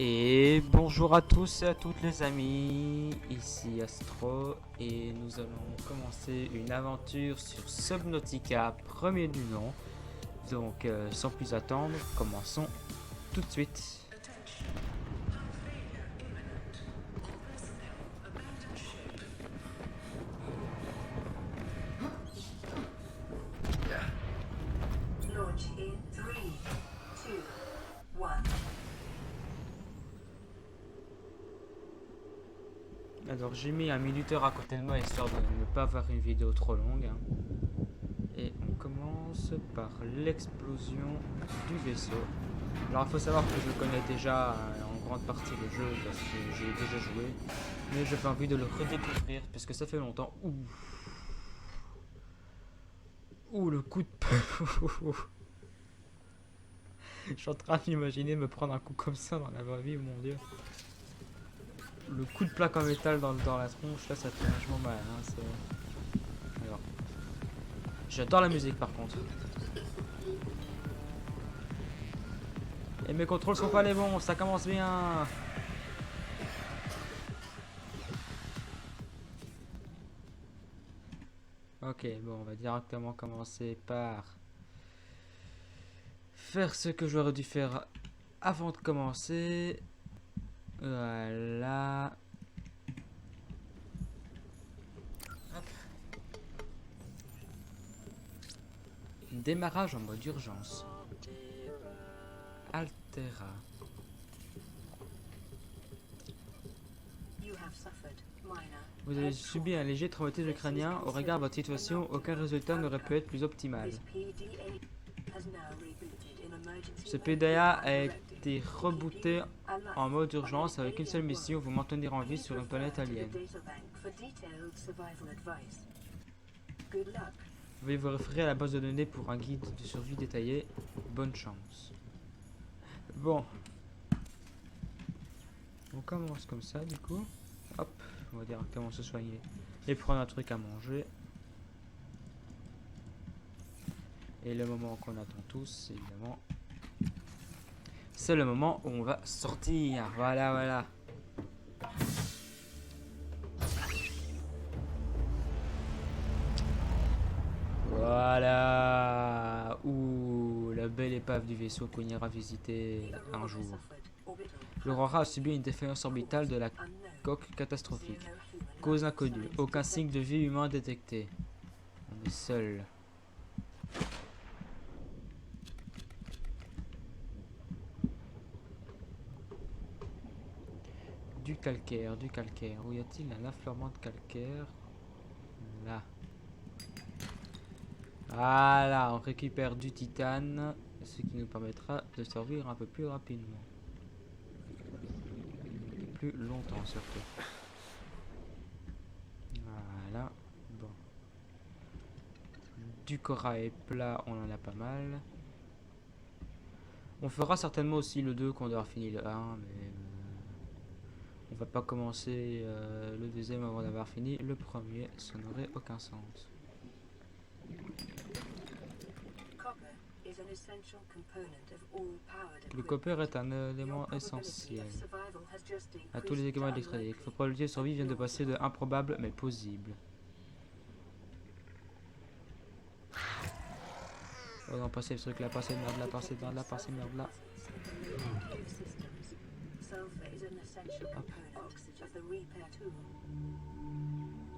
Et bonjour à tous et à toutes les amis, ici Astro et nous allons commencer une aventure sur Subnautica, premier du nom. Donc sans plus attendre, commençons tout de suite. Launch in 3, 2, 1. Alors j'ai mis un minuteur à côté de moi histoire de ne pas avoir une vidéo trop longue. Et on commence par l'explosion du vaisseau. Alors il faut savoir que je connais déjà en grande partie le jeu parce que j'ai déjà joué. Mais j'avais envie de le redécouvrir parce que ça fait longtemps. Ouh, le coup de... Je suis en train d'imaginer me prendre un coup comme ça dans la vraie vie, mon dieu. Le coup de plaque en métal dans la tronche, là ça fait vachement mal. Hein, alors, j'adore la musique par contre. Et mes contrôles sont pas les bons, ça commence bien. Ok, bon, on va directement commencer par faire ce que j'aurais dû faire avant de commencer. Voilà. Hop. Démarrage en mode urgence. Altera. You have suffered minor. Vous avez subi un léger traumatisme crânien. Au regard de votre situation, aucun résultat n'aurait pu être plus optimal. This PDA has now rebooted in emergency Ce mode PDA a and été rebooté en mode urgence avec une seule mission, vous maintenir en vie sur une planète alien. For detailed survival advice. Good luck. Veuillez vous référer à la base de données pour un guide de survie détaillé. Bonne chance. Bon. On commence comme ça du coup. Hop, on va directement se soigner et prendre un truc à manger. Et le moment qu'on attend tous, évidemment, c'est le moment où on va sortir. Voilà, voilà. Voilà. Ouh, la belle épave du vaisseau qu'on ira visiter un jour. L'Aurora a subi une défaillance orbitale de la coque catastrophique. Cause inconnue. Aucun signe de vie humain détecté. On est seul. Du calcaire, du calcaire. Où y a-t-il un affleurement de calcaire? Là. Voilà, on récupère du titane, ce qui nous permettra de survivre un peu plus rapidement. Et plus longtemps surtout. Voilà. Bon. Du corail plat, on en a pas mal. On fera certainement aussi le 2 quand on aura fini le 1, mais on va pas commencer le deuxième avant d'avoir fini le premier, ça n'aurait aucun sens. Le copper est un élément essentiel à tous les équipements électroniques. Vos probabilités de survie viennent de passer de improbable mais possible. Oh non, passez le truc là, passez le merde là, passez le merde là, passez le merde là.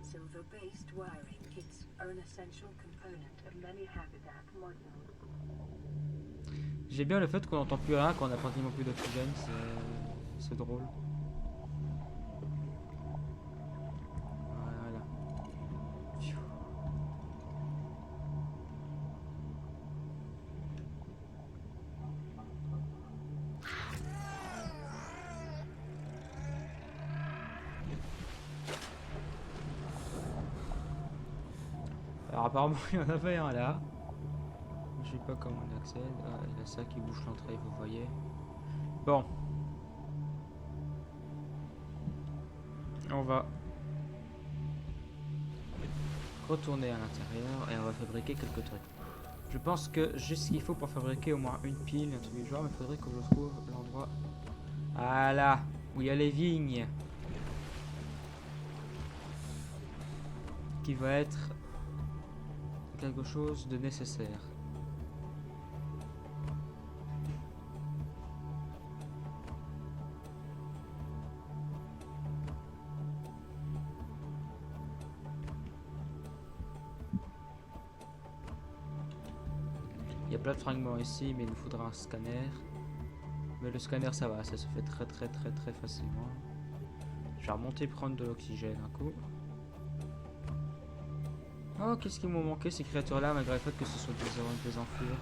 Silver-based wiring kits are an essential component of many habitat modules. J'ai bien le fait qu'on n'entend plus rien quand on a pratiquement plus d'oxygène, c'est drôle. Voilà. Pfiou. Alors apparemment il y en avait un là. Je sais pas comment on accède. Ah, il y a ça qui bouche l'entrée, vous voyez. Bon. On va retourner à l'intérieur et on va fabriquer quelques trucs. Je pense que juste ce qu'il faut pour fabriquer au moins une pile, un truc du genre, mais il faudrait que je trouve l'endroit Voilà, où il y a les vignes. Qui va être quelque chose de nécessaire. Il y a plein de fragments ici, mais il nous faudra un scanner. Mais le scanner, ça va, ça se fait très facilement. Je vais remonter prendre de l'oxygène un coup. Oh, qu'est-ce qui m'ont manqué ces créatures-là, malgré le fait que ce soit des enflures.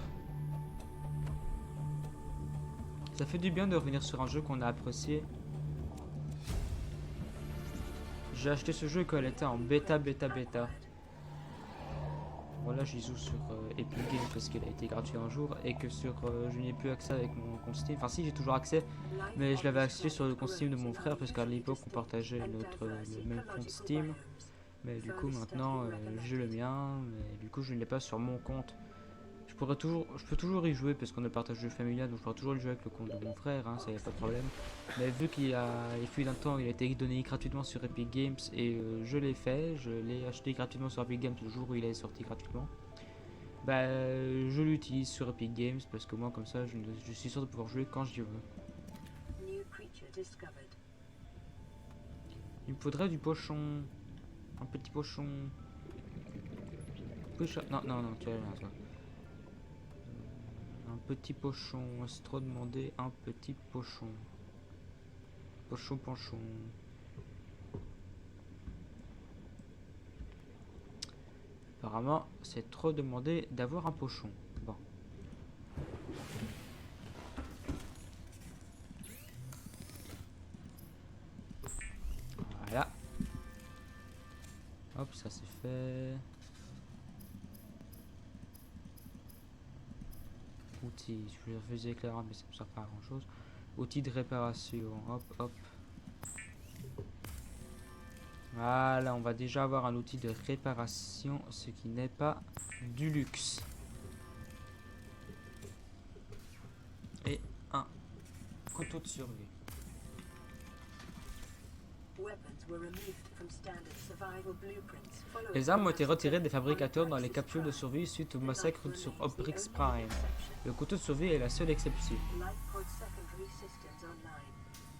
Ça fait du bien de revenir sur un jeu qu'on a apprécié. J'ai acheté ce jeu quand elle était en bêta. Voilà, j'y joue sur Epic Games parce qu'il a été gratuit un jour et que sur je n'ai plus accès avec mon compte Steam. Enfin si, j'ai toujours accès, mais je l'avais acheté sur le compte Steam de mon frère parce qu'à l'époque on partageait le même compte Steam. Mais du coup maintenant j'ai le mien, mais du coup je ne l'ai pas sur mon compte. Je peux toujours y jouer parce qu'on a partagé le familial, donc je pourrais toujours y jouer avec le compte de mon frère, hein, ça y a pas de problème. Mais vu qu'il fut d'un temps, il a été donné gratuitement sur Epic Games et je l'ai fait, je l'ai acheté gratuitement sur Epic Games le jour où il est sorti gratuitement. Bah, je l'utilise sur Epic Games parce que moi comme ça, je suis sûr de pouvoir jouer quand je veux. Il me faudrait du pochon, un petit pochon. Non, tu as rien toi. Un petit pochon, c'est trop demandé, un petit pochon. Pochon. Apparemment, c'est trop demandé d'avoir un pochon. Bon. Voilà. Hop, ça c'est fait. Outils, je vais faisais éclairant, mais ça ne sert pas à grand chose. Outils de réparation, hop. Voilà, on va déjà avoir un outil de réparation, ce qui n'est pas du luxe. Et un couteau de survie. Les armes ont été retirées des fabricateurs dans les capsules de survie suite au massacre sur Obrix Prime. Le couteau de survie est la seule exception.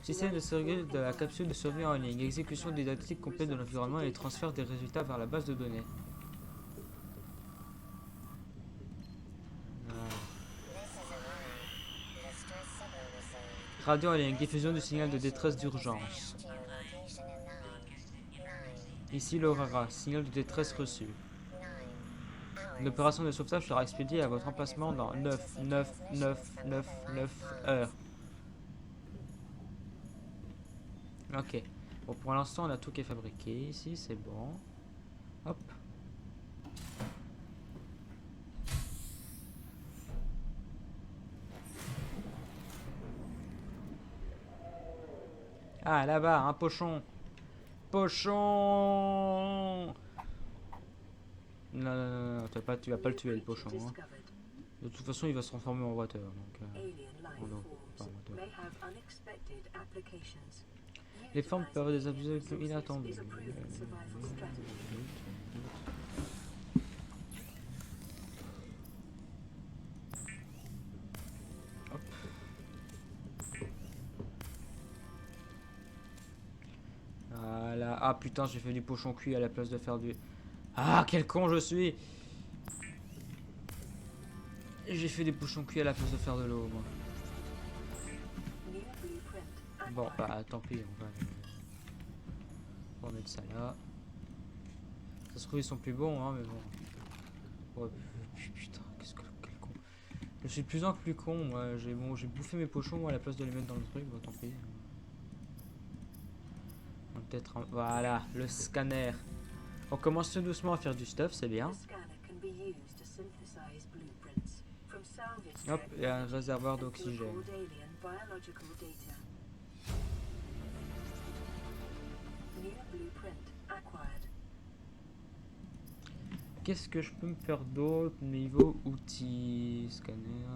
Système de survie de la capsule de survie en ligne, exécution didactique complète de l'environnement et transfert des résultats vers la base de données. Radio en ligne, diffusion du signal de détresse d'urgence. Ici l'Aurora, signal de détresse reçu. L'opération de sauvetage sera expédiée à votre emplacement dans 9 heures. Ok. Bon, pour l'instant, on a tout qui est fabriqué ici, c'est bon. Hop. Ah, là-bas, un pochon. Pochon. Non, tu vas pas le tuer, le pochon. Hein. De toute façon, il va se transformer en water. Donc, les formes peuvent avoir des abus inattendus. Hop. Voilà. Ah putain, j'ai fait du pochon cuit à la place de faire du... Ah, quel con je suis! J'ai fait des pochons cuits à la place de faire de l'eau, moi. Bon, bah tant pis, on va mettre ça là. Ça se trouve, ils sont plus bons, hein, mais bon. Ouais, putain, quel con. Je suis de plus en plus con, moi. J'ai bouffé mes pochons moi, à la place de les mettre dans le truc, bah tant pis. Peut-être un... Voilà, le scanner. On commence tout doucement à faire du stuff, c'est bien. Hop, il y a un réservoir d'oxygène. Qu'est-ce que je peux me faire d'autre niveau outils? Scanner.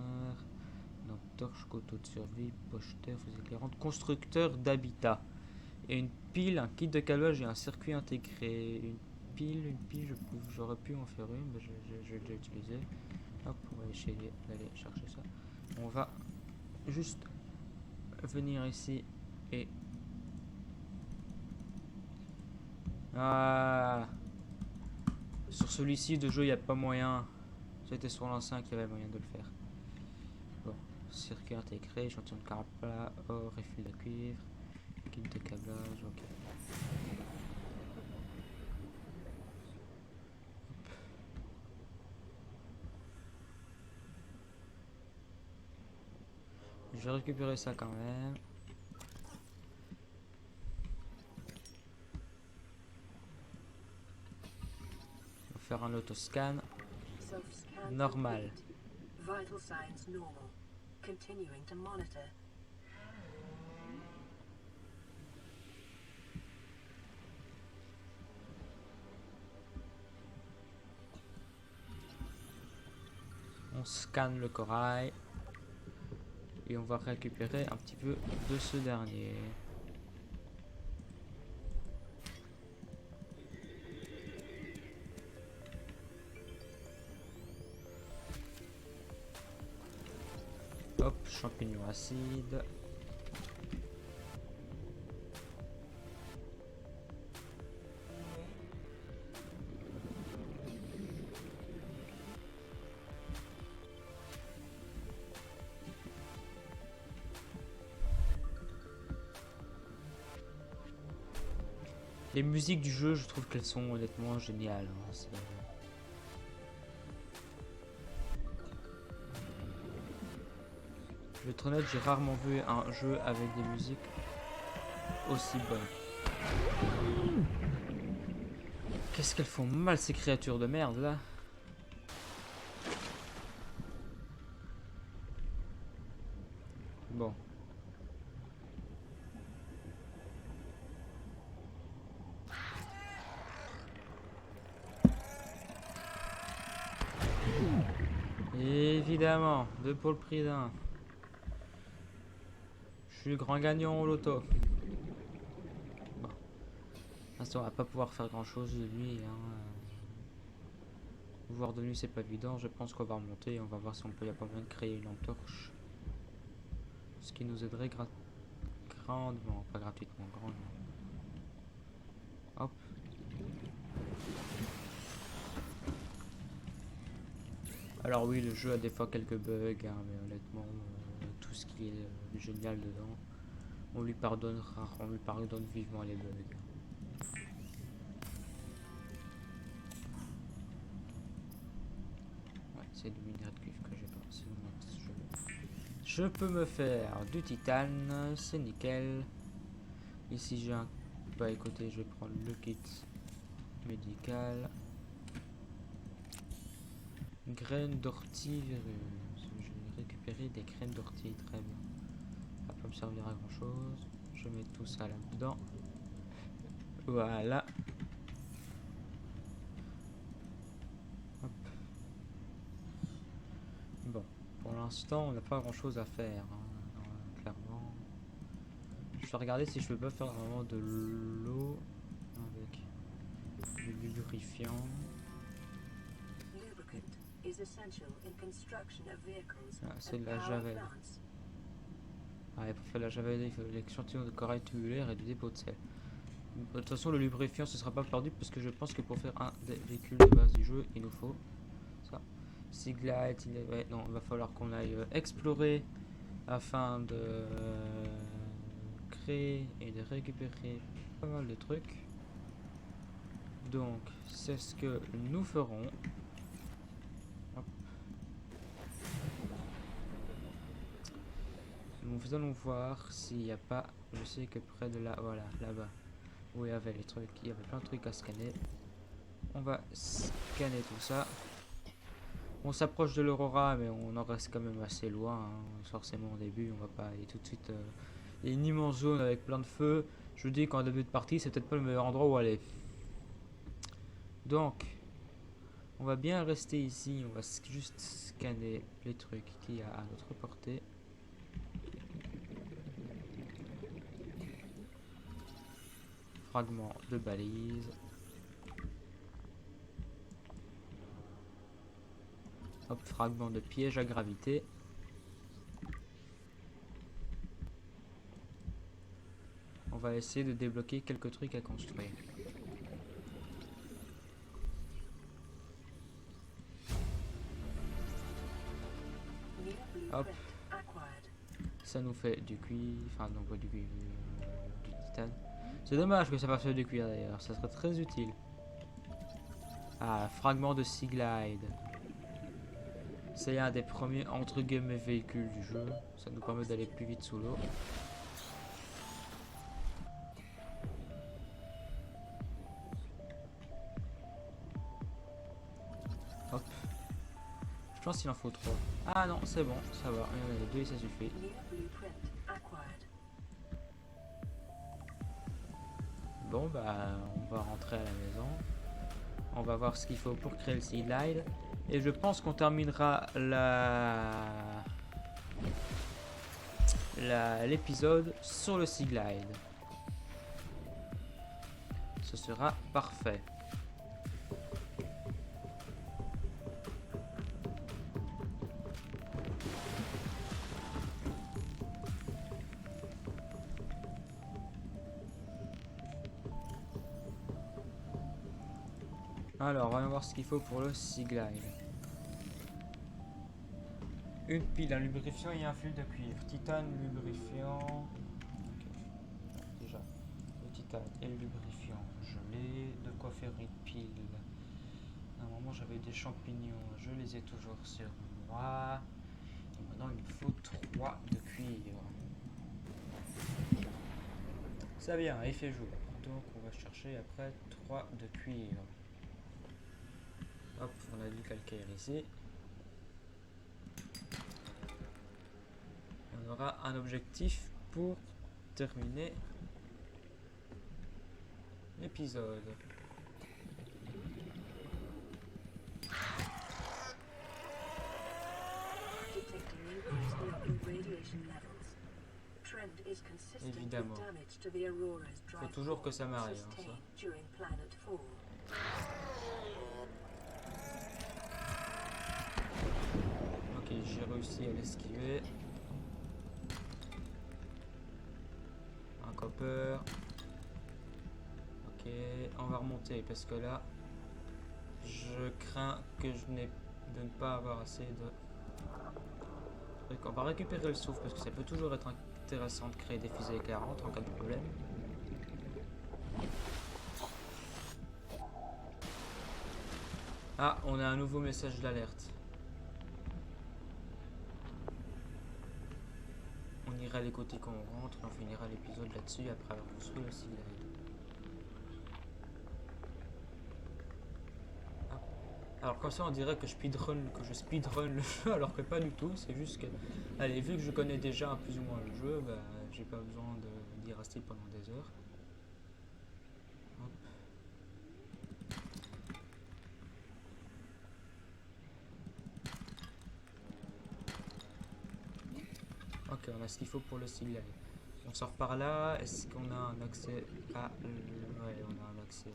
Non, torche, couteau de survie, pocheteur, fusil éclairante, constructeur d'habitat. Et une pile, un kit de câblage et un circuit intégré. Une pile, j'aurais pu en faire une, mais je l'ai utilisé. Hop, on va essayer d'aller chercher ça. On va juste venir ici et... Ah, sur celui-ci de jeu, il n'y a pas moyen. C'était sur l'ancien qu'il y avait moyen de le faire. Bon, circuit intégré, échantillon de caraplat, or et fil de cuivre, kit de câblage, ok. Je vais récupérer ça quand même. On va faire un autoscan Self-scan normal. complete. Vital signs normal. Continuing to monitor. On scanne le corail. Et on va récupérer un petit peu de ce dernier. Hop, champignon acide. Les musiques du jeu, je trouve qu'elles sont honnêtement géniales. Hein. Je vais être honnête, j'ai rarement vu un jeu avec des musiques aussi bonnes. Qu'est-ce qu'elles font mal ces créatures de merde là? Bon. Évidemment, deux pour le prix d'un. Je suis le grand gagnant au loto. Bon. On va pas pouvoir faire grand chose de nuit. Hein. Voir de nuit c'est pas évident. Je pense qu'on va remonter et on va voir si on peut y a pas moyen de créer une lampe torche. Ce qui nous aiderait grandement. Pas gratuitement, grandement. Hop. Alors oui, le jeu a des fois quelques bugs, hein, mais honnêtement, tout ce qui est génial dedans, on lui pardonne vivement les bugs. Ouais, c'est du minerai de cuivre que j'ai pas. Sinon, je peux me faire du titane, c'est nickel. Ici j'ai un... Bah écoutez, je vais prendre le kit médical. Graines d'ortie vireuse. Je vais récupérer des graines d'ortie, très bien. Ça va pas me servir à grand chose. Je mets tout ça là-dedans. Voilà. Hop. Bon, pour l'instant, on n'a pas grand chose à faire, hein, clairement. Je vais regarder si je peux pas faire vraiment de l'eau avec du lubrifiant. Ah, c'est de la javel. Ah, pour faire la javel, il faut l'échantillon de corail tubulaire et du dépôt de sel. De toute façon, le lubrifiant ce sera pas perdu parce que je pense que pour faire un des véhicules de base du jeu, il nous faut ça. Siglite, ouais, non, il va falloir qu'on aille explorer afin de créer et de récupérer pas mal de trucs. Donc, c'est ce que nous ferons. Hop. Nous allons voir s'il n'y a pas, je sais que près de là, voilà, là-bas, où il y avait les trucs, il y avait plein de trucs à scanner. On va scanner tout ça. On s'approche de l'Aurora, mais on en reste quand même assez loin. Hein. Forcément, au début, on va pas aller tout de suite. Il y a une immense zone avec plein de feux. Je vous dis qu'en début de partie, c'est peut-être pas le meilleur endroit où aller. Donc, on va bien rester ici. On va juste scanner les trucs qu'il y a à notre portée. fragment de balise. Hop, fragment de piège à gravité. On va essayer de débloquer quelques trucs à construire. Hop. Ça nous fait du cuivre, enfin non pas du cuivre, du titane. C'est dommage que ça fasse du cuivre d'ailleurs, ça serait très utile. Ah, fragment de Sea Glide. C'est un des premiers entre guillemets véhicules du jeu. Ça nous permet d'aller plus vite sous l'eau. Hop. Je pense qu'il en faut 3. Ah non, c'est bon, ça va. Il y en a les 2 et ça suffit. Bon bah on va rentrer à la maison. On va voir ce qu'il faut pour créer le Sea Glide. Et je pense qu'on terminera l'épisode sur le Sea Glide. Ce sera parfait. Alors, voyons voir ce qu'il faut pour le Sea Glide. Une pile, un lubrifiant et un fil de cuivre. Titane, lubrifiant. Okay. Déjà, le titane et le lubrifiant, je l'ai. De quoi faire une pile. À un moment, j'avais des champignons, je les ai toujours sur moi. Et maintenant, il me faut 3 de cuivre. Ça vient, il fait jour. Donc, on va chercher après 3 de cuivre. Hop, on a du calcaire ici. On aura un objectif pour terminer l'épisode. Évidemment. Faut toujours que ça m'arrive. Hein, ça. Ok, j'ai réussi à l'esquiver. Un copper. Ok, on va remonter parce que là, je crains que je n'ai de ne pas avoir assez de... On va récupérer le souffle parce que ça peut toujours être intéressant de créer des fusées éclairantes en cas de problème. Ah, on a un nouveau message d'alerte. On ira les côtés quand on rentre et on finira l'épisode là-dessus après avoir construit le Sea Glide. Ah. Alors comme ça on dirait que je speedrun le jeu alors que pas du tout, c'est juste que... Allez, vu que je connais déjà plus ou moins le jeu, bah, j'ai pas besoin d'y rester pendant des heures. Hop. Ok, on a ce qu'il faut pour le Sea Glide. On sort par là. Est-ce qu'on a un accès à... Ouais, on a un accès.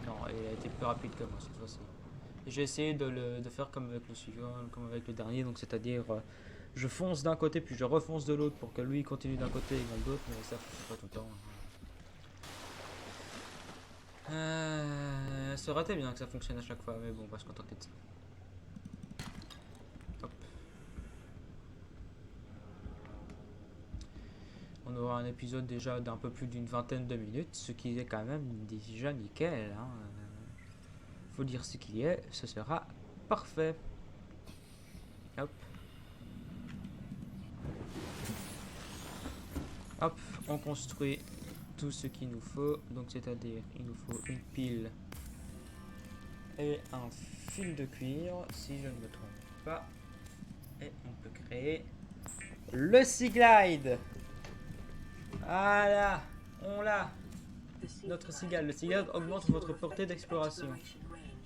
Non, il a été plus rapide que moi cette fois-ci. J'ai essayé de faire comme avec le suivant, comme avec le dernier, donc c'est-à-dire je fonce d'un côté puis je refonce de l'autre pour que lui continue d'un côté et moi de l'autre, mais ça fait pas tout le temps. Ça aurait été bien que ça fonctionne à chaque fois, mais bon, on va se contenter de ça. Hop. On aura un épisode déjà d'un peu plus d'une vingtaine de minutes, ce qui est quand même déjà nickel. Hein. Faut dire ce qu'il y est, ce sera parfait. Hop. Hop, on construit tout ce qu'il nous faut, donc c'est-à-dire il nous faut une pile et un fil de cuivre si je ne me trompe pas, et on peut créer le Sea Glide. Voilà, on l'a, notre Sea Glide. Le Sea Glide augmente votre portée d'exploration.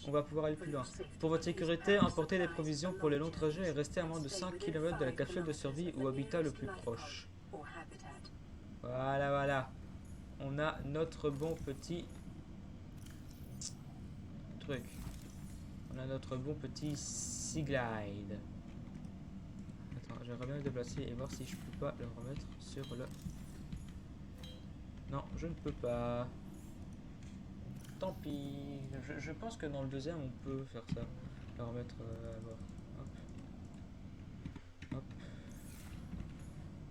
on va pouvoir aller plus loin. Pour votre sécurité, emportez des provisions pour les longs trajets et restez à moins de 5 km de la capsule de survie ou habitat le plus proche. Voilà, voilà. On a notre bon petit truc. On a notre bon petit Sea Glide. Attends, j'aimerais bien le déplacer et voir si je peux pas le remettre sur le... Non, je ne peux pas. Tant pis. Je pense que dans le deuxième, on peut faire ça. Le remettre à bord. Hop. Hop.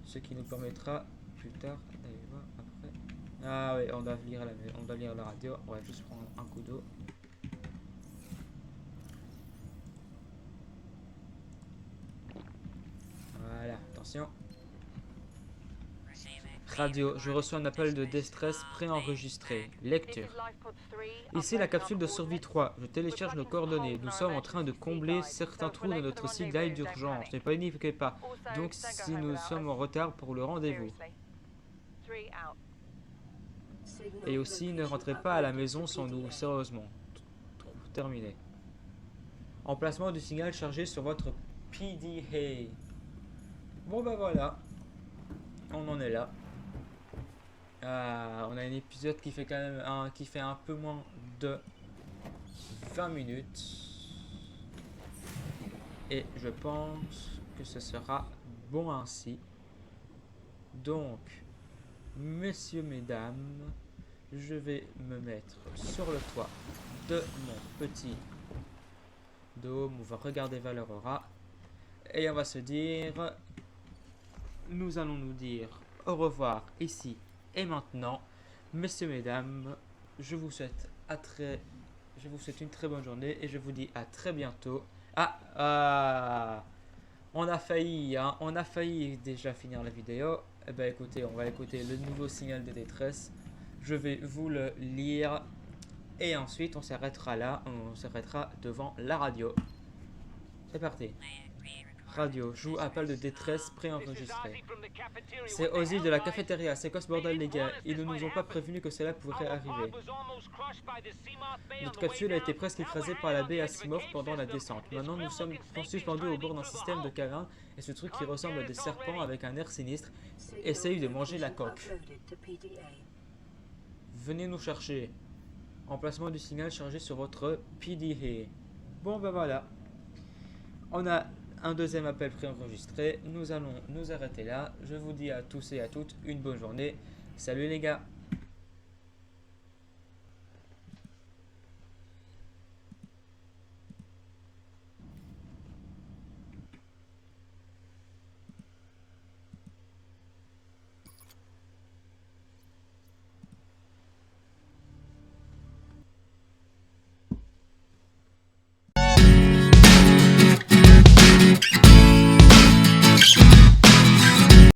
Ce qui nous permettra plus tard d'aller voir après. Ah oui, on doit lire la radio. On va juste prendre un coup d'eau. Voilà, attention. Radio, je reçois un appel de distress préenregistré. Lecture. Ici la capsule de survie 3. Je télécharge nos coordonnées. Nous sommes en train de combler certains trous de notre Sea Glide d'urgence. Ne paniquez pas. Donc si nous sommes en retard pour le rendez-vous. Et aussi ne rentrez pas à la maison sans nous. Sérieusement. Terminé. Emplacement du signal chargé sur votre PDA. Bon bah voilà. On en est là. On a un épisode qui fait quand même un peu moins de 20 minutes. Et je pense que ce sera bon ainsi. Donc, messieurs, mesdames, je vais me mettre sur le toit de mon petit dôme. On va regarder vers l'aurora. Et on va se dire... Nous allons nous dire au revoir ici et maintenant. Messieurs, mesdames, je vous souhaite une très bonne journée et je vous dis à très bientôt. On a failli, hein, on a failli déjà finir la vidéo. Eh ben écoutez, on va écouter le nouveau signal de détresse. Je vais vous le lire et ensuite on s'arrêtera là, on s'arrêtera devant la radio. C'est parti. Radio, joue appel de détresse préenregistré. C'est Ozzy de la cafétéria, c'est quoi ce bordel les gars? Ils ne nous ont pas prévenu que cela pourrait arriver. Notre capsule a été presque écrasée par la baie Asimov pendant la descente. Maintenant nous sommes suspendus au bord d'un système de caverne et ce truc qui ressemble à des serpents avec un air sinistre essaye de manger la coque. Venez nous chercher. Emplacement du signal chargé sur votre PDA. Bon ben voilà. On a un deuxième appel préenregistré. Nous allons nous arrêter là. Je vous dis à tous et à toutes une bonne journée. Salut les gars.